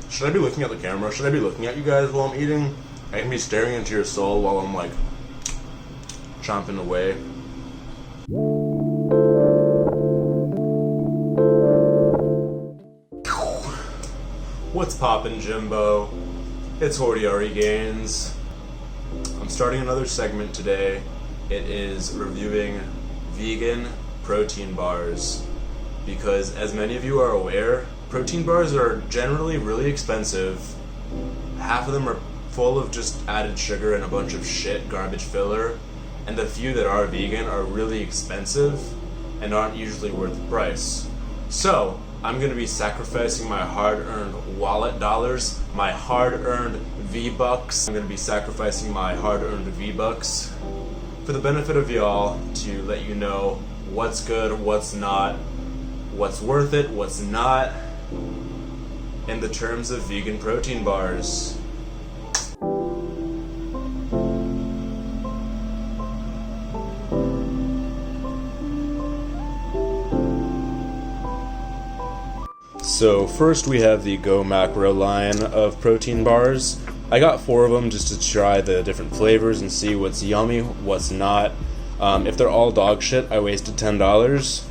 Should I be looking at the camera? Should I be looking at you guys while I'm eating? I can be staring into your soul while I'm like chomping away. What's poppin', Jimbo? It's Hordiari Gains. I'm starting another segment today. It is reviewing vegan protein bars. Because as many of you are aware, protein bars are generally really expensive. Half of them are full of just added sugar and a bunch of shit, garbage filler. And the few that are vegan are really expensive and aren't usually worth the price. So, I'm going to be sacrificing my hard-earned wallet dollars, my hard-earned V-bucks. I'm going to be sacrificing my hard-earned V-bucks for the benefit of y'all to let you know what's good, what's not, what's worth it, what's not, in the terms of vegan protein bars. So first we have the GoMacro line of protein bars. I got 4 of them just to try the different flavors and see what's yummy, what's not. If they're all dog shit, I wasted $10.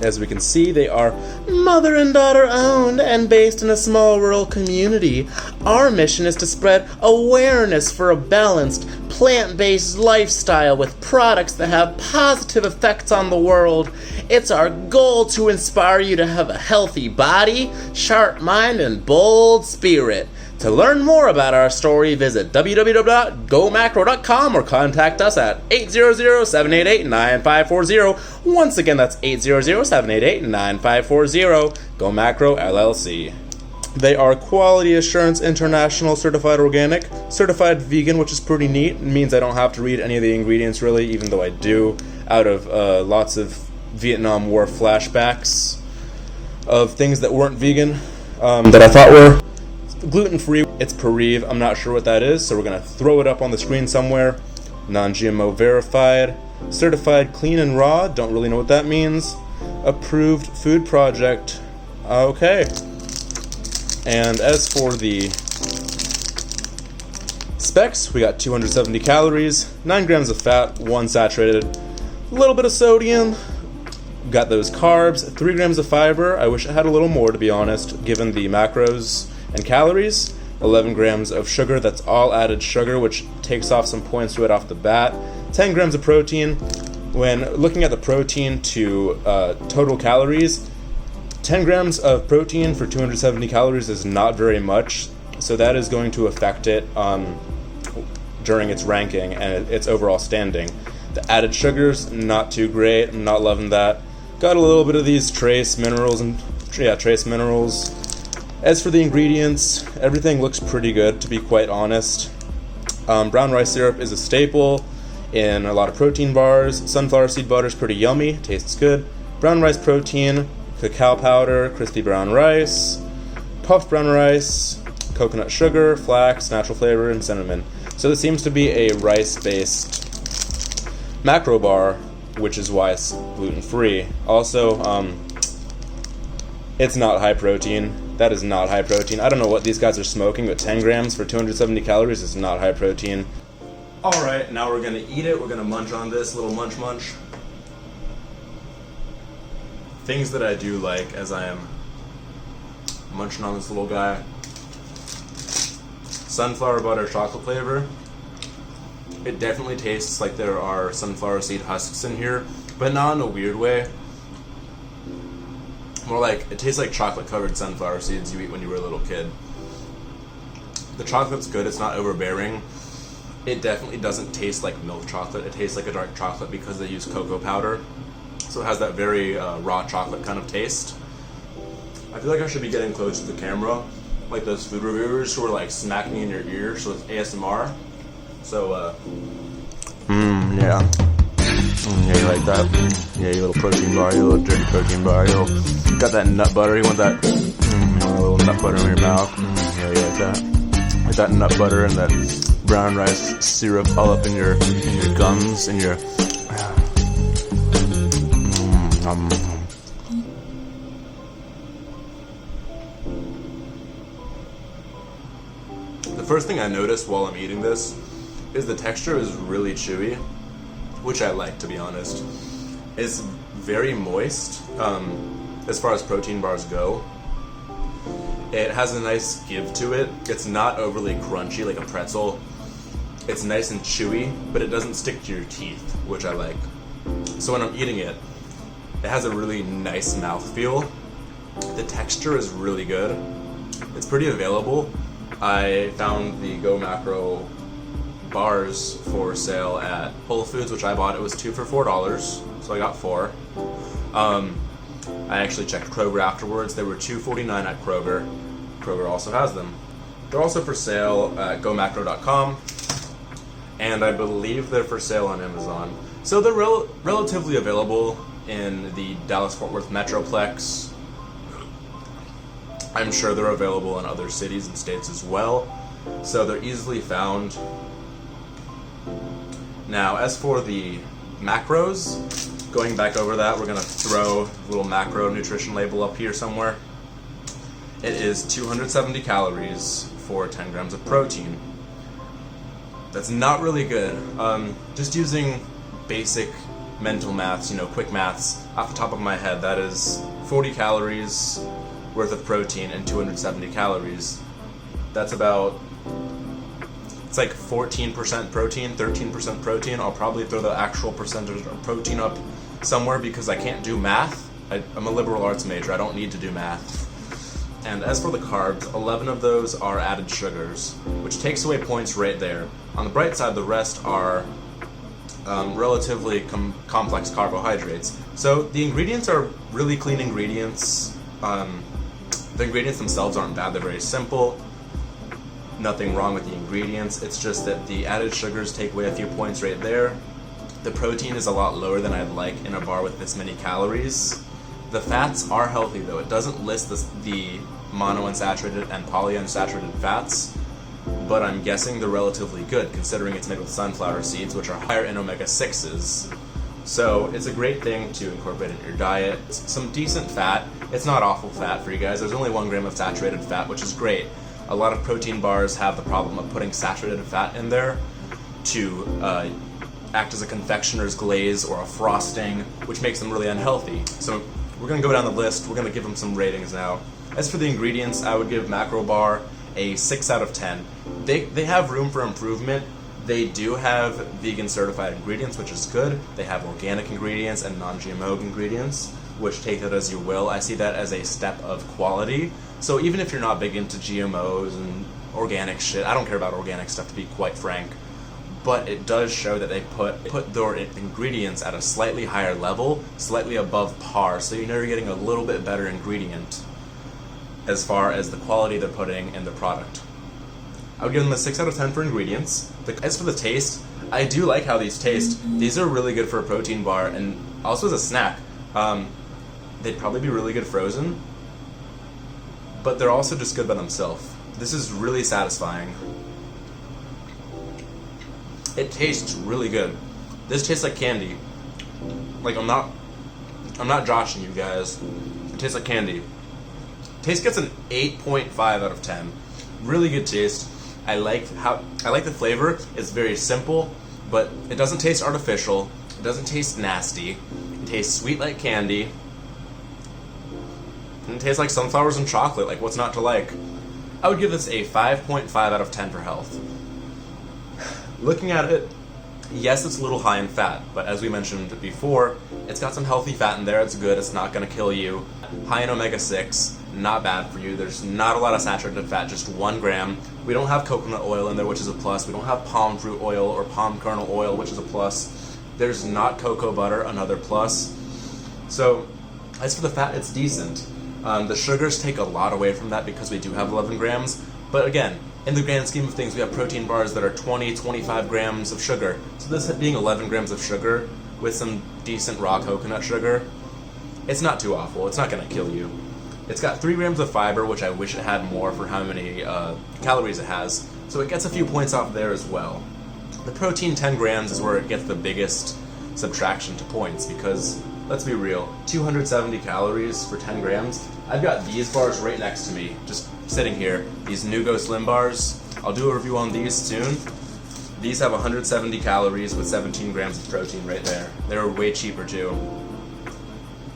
As we can see, they are mother and daughter owned and based in a small rural community. Our mission is to spread awareness for a balanced, plant-based lifestyle with products that have positive effects on the world. It's our goal to inspire you to have a healthy body, sharp mind, and bold spirit. To learn more about our story, visit www.gomacro.com or contact us at 800-788-9540. Once again, that's 800-788-9540. GoMacro LLC. They are Quality Assurance International Certified Organic, Certified Vegan, which is pretty neat. It means I don't have to read any of the ingredients really, even though I do, out of lots of Vietnam War flashbacks of things that weren't vegan, that I thought were. Gluten-free, it's Pariv, I'm not sure what that is, so we're going to throw it up on the screen somewhere. Non-GMO verified, certified clean and raw, don't really know what that means. Approved food project, okay. And as for the specs, we got 270 calories, 9 grams of fat, 1 saturated, a little bit of sodium, got those carbs, 3 grams of fiber. I wish I had a little more, to be honest, given the macros and calories. 11 grams of sugar, that's all added sugar, which takes off some points to it off the bat. 10 grams of protein. When looking at the protein to total calories, 10 grams of protein for 270 calories is not very much, so that is going to affect it during its ranking and its overall standing. The added sugars, not too great, I'm not loving that. Got a little bit of these trace minerals. As for the ingredients, everything looks pretty good, to be quite honest. Brown rice syrup is a staple in a lot of protein bars. Sunflower seed butter is pretty yummy, tastes good. Brown rice protein, cacao powder, crispy brown rice, puffed brown rice, coconut sugar, flax, natural flavor, and cinnamon. So this seems to be a rice-based macro bar, which is why it's gluten-free. Also, it's not high protein. That is not high protein. I don't know what these guys are smoking, but 10 grams for 270 calories is not high protein. Alright, now we're gonna eat it. We're gonna munch on this, little munch. Things that I do like as I am munching on this little guy. Sunflower butter chocolate flavor. It definitely tastes like there are sunflower seed husks in here, but not in a weird way. More like, it tastes like chocolate-covered sunflower seeds you eat when you were a little kid. The chocolate's good, it's not overbearing. It definitely doesn't taste like milk chocolate. It tastes like a dark chocolate because they use cocoa powder. So it has that very raw chocolate kind of taste. I feel like I should be getting close to the camera, like those food reviewers who are like smacking in your ear, so it's ASMR. So, yeah. Yeah, you like that? Yeah, you little protein bar, you little dirty protein bar, you got that nut butter, you want that, a little nut butter in your mouth, yeah, you like that? Like that nut butter and that brown rice syrup all up in your gums and your, first thing I noticed while I'm eating this is the texture is really chewy, which I like, to be honest. It's very moist as far as protein bars go. It has a nice give to it. It's not overly crunchy like a pretzel. It's nice and chewy, but it doesn't stick to your teeth, which I like. So when I'm eating it, it has a really nice mouthfeel. The texture is really good. It's pretty available. I found the GoMacro bars for sale at Whole Foods, which I bought. It was 2 for $4, so I got 4. I actually checked Kroger afterwards. They were $2.49 at Kroger. Kroger also has them. They're also for sale at GoMacro.com, and I believe they're for sale on Amazon. So they're relatively available in the Dallas-Fort Worth Metroplex. I'm sure they're available in other cities and states as well. So they're easily found. Now, as for the macros, going back over that, we're going to throw a little macro nutrition label up here somewhere. It is 270 calories for 10 grams of protein. That's not really good. Just using basic mental maths, quick maths, off the top of my head, that is 40 calories worth of protein and 270 calories. That's about, it's like 14% protein, 13% protein. I'll probably throw the actual percentage of protein up somewhere because I can't do math. I'm a liberal arts major, I don't need to do math. And as for the carbs, 11 of those are added sugars, which takes away points right there. On the bright side, the rest are relatively complex carbohydrates. So the ingredients are really clean ingredients. The ingredients themselves aren't bad, they're very simple. Nothing wrong with the ingredients, it's just that the added sugars take away a few points right there. The protein is a lot lower than I'd like in a bar with this many calories. The fats are healthy though. It doesn't list the monounsaturated and polyunsaturated fats, but I'm guessing they're relatively good considering it's made with sunflower seeds, which are higher in omega-6s. So it's a great thing to incorporate in your diet. Some decent fat. It's not awful fat for you guys. There's only 1 gram of saturated fat, which is great. A lot of protein bars have the problem of putting saturated fat in there to act as a confectioner's glaze or a frosting, which makes them really unhealthy. So we're going to go down the list. We're going to give them some ratings now. As for the ingredients, I would give MACROBAR a 6 out of 10. They have room for improvement. They do have vegan certified ingredients, which is good. They have organic ingredients and non-GMO ingredients, which take it as you will. I see that as a step of quality. So even if you're not big into GMOs and organic shit, I don't care about organic stuff to be quite frank, but it does show that they put their ingredients at a slightly higher level, slightly above par, so you know you're getting a little bit better ingredient as far as the quality they're putting in the product. I would give them a 6 out of 10 for ingredients. As for the taste, I do like how these taste. These are really good for a protein bar and also as a snack. They'd probably be really good frozen, but they're also just good by themselves. This is really satisfying. It tastes really good. This tastes like candy. Like I'm not joshing you guys. It tastes like candy. Taste gets an 8.5 out of 10. Really good taste. I like the flavor. It's very simple, but it doesn't taste artificial. It doesn't taste nasty. It tastes sweet like candy. And it tastes like sunflowers and chocolate. Like, what's not to like? I would give this a 5.5 out of 10 for health. Looking at it, yes, it's a little high in fat, but as we mentioned before, it's got some healthy fat in there. It's good. It's not going to kill you. High in omega-6. Not bad for you. There's not a lot of saturated fat, just 1 gram. We don't have coconut oil in there, which is a plus. We don't have palm fruit oil or palm kernel oil, which is a plus. There's not cocoa butter, another plus. So, as for the fat, it's decent. The sugars take a lot away from that because we do have 11 grams. But again, in the grand scheme of things, we have protein bars that are 20, 25 grams of sugar. So this being 11 grams of sugar with some decent raw coconut sugar, it's not too awful. It's not going to kill you. It's got 3 grams of fiber, which I wish it had more for how many calories it has. So it gets a few points off there as well. The protein 10 grams is where it gets the biggest subtraction to points because, let's be real, 270 calories for 10 grams. I've got these bars right next to me, just sitting here. These Nugo Slim bars. I'll do a review on these soon. These have 170 calories with 17 grams of protein right there. They're way cheaper too.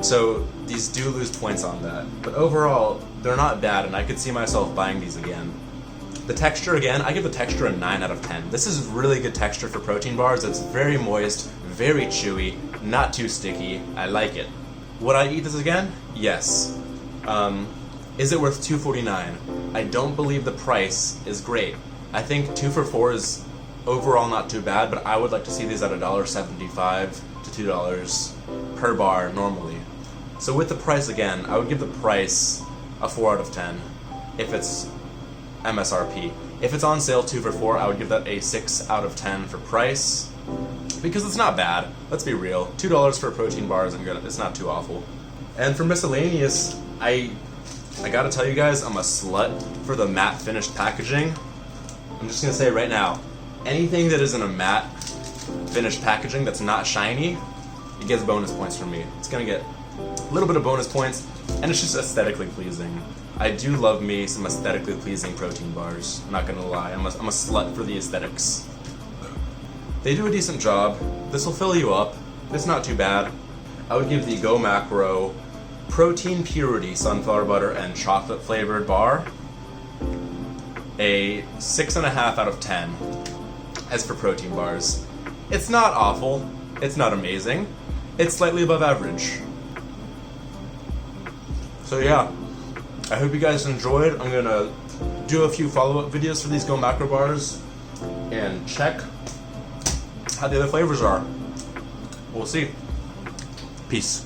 So these do lose points on that. But overall, they're not bad, and I could see myself buying these again. The texture, again, I give the texture a 9 out of 10. This is really good texture for protein bars. It's very moist, very chewy, not too sticky. I like it. Would I eat this again? Yes. Is it worth $2.49? I don't believe the price is great. I think 2 for $4 is overall not too bad, but I would like to see these at $1.75 to $2 per bar normally. So with the price again, I would give the price a 4 out of 10 if it's MSRP. If it's on sale 2 for $4, I would give that a 6 out of 10 for price, because it's not bad. Let's be real. $2 for a protein bar isn't good. It's not too awful. And for miscellaneous, I gotta tell you guys, I'm a slut for the matte finished packaging. I'm just gonna say right now, anything that is in a matte finished packaging that's not shiny, it gets bonus points from me. It's gonna get a little bit of bonus points, and it's just aesthetically pleasing. I do love me some aesthetically pleasing protein bars. I'm not gonna lie, I'm a slut for the aesthetics. They do a decent job. This will fill you up. It's not too bad. I would give the GoMacro Protein Purity Sunflower Butter and Chocolate Flavored Bar a 6.5 out of 10 as for protein bars. It's not awful. It's not amazing. It's slightly above average. So yeah, I hope you guys enjoyed. I'm gonna do a few follow-up videos for these GoMacro bars and check how the other flavors are. We'll see. Peace.